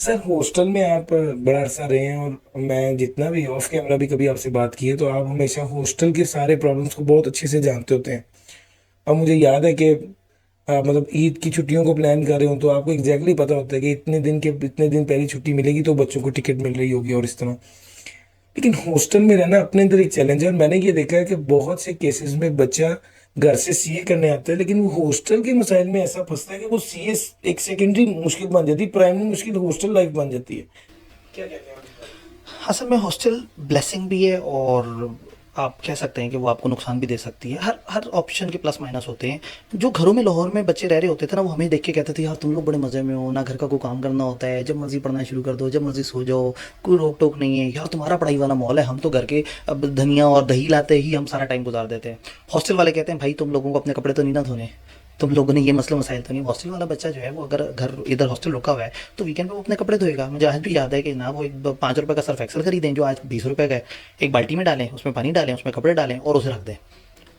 Sir hostel में आप बड़ा अरसा रहे हैं और मैं जितना भी ऑफ कैमरा भी कभी आपसे बात की है तो आप हमेशा हॉस्टल के सारे प्रॉब्लम्स को बहुत अच्छे से जानते होते हैं। अब मुझे याद है कि आप मतलब ईद की छुट्टियों को प्लान कर रहे हो तो आपको एग्जैक्टली पता होता है कि इतने दिन पहले छुट्टी मिलेगी तो बच्चों को टिकट मिल रही होगी और इस तरह। लेकिन हॉस्टल में रहना अपने अंदर एक चैलेंज है और मैंने ये देखा है कि बहुत से केसेस में बच्चा घर से सीए करने आता है लेकिन वो हॉस्टल के मसाइल में ऐसा फंसता है कि वो सीए एक सेकेंडरी मुश्किल बन जाती है, प्राइमरी मुश्किल हॉस्टल लाइफ बन जाती है। क्या कहते हैं आप इस बारे असल में हॉस्टल ब्लेसिंग भी है और आप कह सकते हैं कि वो आपको नुकसान भी दे सकती है। हर हर ऑप्शन के प्लस माइनस होते हैं। जो घरों में लाहौर में बच्चे रह रहे होते थे ना, वो हमें देख के कहते थे यार तुम लोग बड़े मज़े में हो ना, घर का कोई काम करना होता है, जब मर्जी पढ़ना शुरू कर दो, जब मर्जी सो जाओ, कोई रोक टोक नहीं है यार, तुम्हारा पढ़ाई वाला माहौल है, हम तो घर के अब धनिया और दही लाते ही हम सारा टाइम गुजार देते हैं। हॉस्टल वाले कहते हैं भाई तुम लोगों को अपने कपड़े तो नहीं ना धोने, तुम लोगों ने ये मसले मसाइल तो नहीं। हॉस्टल वाला बच्चा जो है वो अगर घर इधर हॉस्टल रुका हुआ है तो वीकेंड पे वो अपने कपड़े धोएगा। मुझे आज भी याद है कि ना वो एक 5 रुपए का सर्फ एक्सल खरीदें जो आज 20 रुपए का है, एक बाल्टी में डालें, उसमें पानी डालें, उसमें कपड़े डालें और उसे रख दें,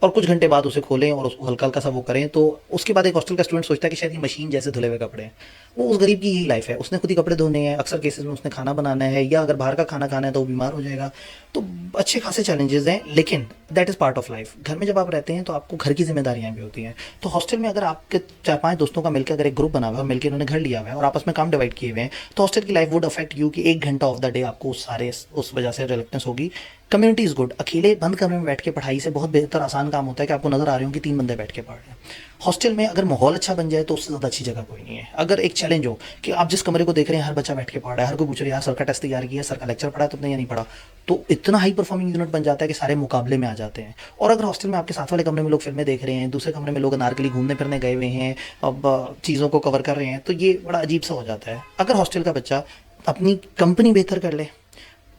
और कुछ घंटे बाद उसे खोलें और उसको हल्का हल्का सा वो करें। तो उसके बाद एक हॉस्टल का स्टूडेंट सोचता है कि शायद ये मशीन जैसे धुले हुए कपड़े हैं। वो उस गरीब की यही लाइफ है, उसने खुद ही कपड़े धोने हैं, अक्सर केसेस में उसने खाना बनाना है, या अगर बाहर का खाना खाना है तो वो बीमार हो जाएगा। तो अच्छे खासे चैलेंजेस हैं, लेकिन that is part of life. घर में जब आप रहते हैं तो आपको घर की जिम्मेदारियां भी होती हैं। तो हॉस्टल में अगर आपके 4-5 दोस्तों का मिलकर अगर एक ग्रुप बना हुआ है, मिलकर उन्होंने घर लिया हुआ है और आपस में काम डिवाइड किए हुए हैं, तो हॉस्टल की लाइफ वुड अफेक्ट यू कि 1 घंटा ऑफ द डे आपको उस वजह से रिलेक्टेंस होगी। Community is good. अकेले बंद कमरे में बैठ के पढ़ाई से बहुत बेहतर आसान काम होता है कि आपको नजर आ रहे हो कि 3 बंदे बैठ के पढ़ रहे हैं। हॉस्टल में अगर माहौल अच्छा बन जाए तो उससे ज़्यादा अच्छी जगह कोई नहीं है। अगर एक चैलेंज हो कि आप जिस कमरे को देख रहे हैं हर बच्चा बैठ के पढ़ रहा है, हर कोई पूछ रहा है यार सर का टेस्ट तैयार किया, सर का लेक्चर पढ़ा तुमने या नहीं पढ़ा, तो इतना हाई परफॉर्मिंग यूनिट बन जाता है कि सारे मुकाबले में आ जाते हैं। और अगर हॉस्टल में आपके साथ वाले कमरे में लोग फिल्में देख रहे हैं, दूसरे कमरे में लोग अनारकली घूमने फिरने गए हुए हैं, अब चीज़ों को कवर कर रहे हैं, तो ये बड़ा अजीब सा हो जाता है। अगर हॉस्टल का बच्चा अपनी कंपनी बेहतर कर ले,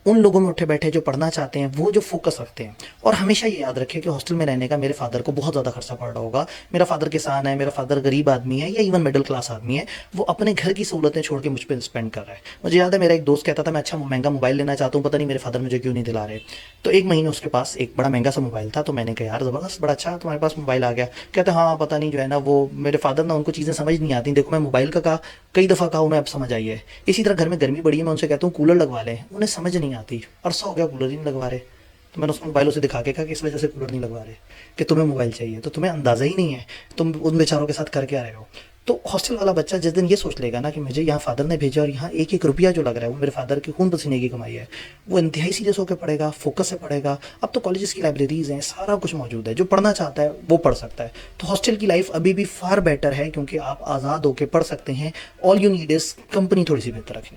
उन लोगों में उठे बैठे जो पढ़ना चाहते हैं, वो जो फोकस रखते हैं। और हमेशा ये याद रखें कि हॉस्टल में रहने का मेरे फादर को बहुत ज़्यादा खर्चा पड़ रहा होगा। मेरा फादर किसान है, मेरा फादर गरीब आदमी है या इवन मिडिल क्लास आदमी है, वो अपने घर की सहूलतें छोड़ के मुझ पर स्पेंड कर रहा है। मुझे याद है मेरा एक दोस्त कहता था मैं अच्छा महंगा मोबाइल लेना चाहता हूँ, पता नहीं मेरे फादर मुझे क्यों नहीं दिला रहे। तो एक महीने उसके पास एक बड़ा महंगा सा मोबाइल था, तो मैंने कहा यार ज़बरदस्त, बड़ा अच्छा तुम्हारे पास मोबाइल आ गया। कहते हाँ पता नहीं जो है ना, वो मेरे फादर ना उनको चीज़ें समझ नहीं आती। देखो मैं मोबाइल का कहा कई दफ़ा कहा, उन्हें अब समझ आई है। इसी तरह घर में गर्मी बड़ी है, मैं उनसे कहता हूँ कूलर लगवा लें, उन्हें समझ नहीं आती। अरसा हो गया कूलर ही नहीं लगवा रहे। तो मैंने उसको मोबाइल उसे दिखा के कहा कि इस वजह से कूलर नहीं लगवा रहे कि तुम्हें मोबाइल चाहिए, तो तुम्हें अंदाज़ा ही नहीं है तुम उन बेचारों के साथ कर क्या रहे हो। तो हॉस्टल वाला बच्चा जिस दिन ये सोच लेगा ना कि मुझे यहाँ फादर ने भेजा और यहाँ एक एक रुपया जो लग रहा है वो मेरे फादर के खून पसीने की कमाई है, वो इंतहाई सीरियस होकर पढ़ेगा, फोकस से पढ़ेगा। अब तो कॉलेजेस की लाइब्रेरीज हैं, सारा कुछ मौजूद है, जो पढ़ना चाहता है वो पढ़ सकता है। तो हॉस्टल की लाइफ अभी भी फार बेटर है क्योंकि आप आज़ाद होकर पढ़ सकते हैं। All you need is company थोड़ी सी बेहतर रखनी।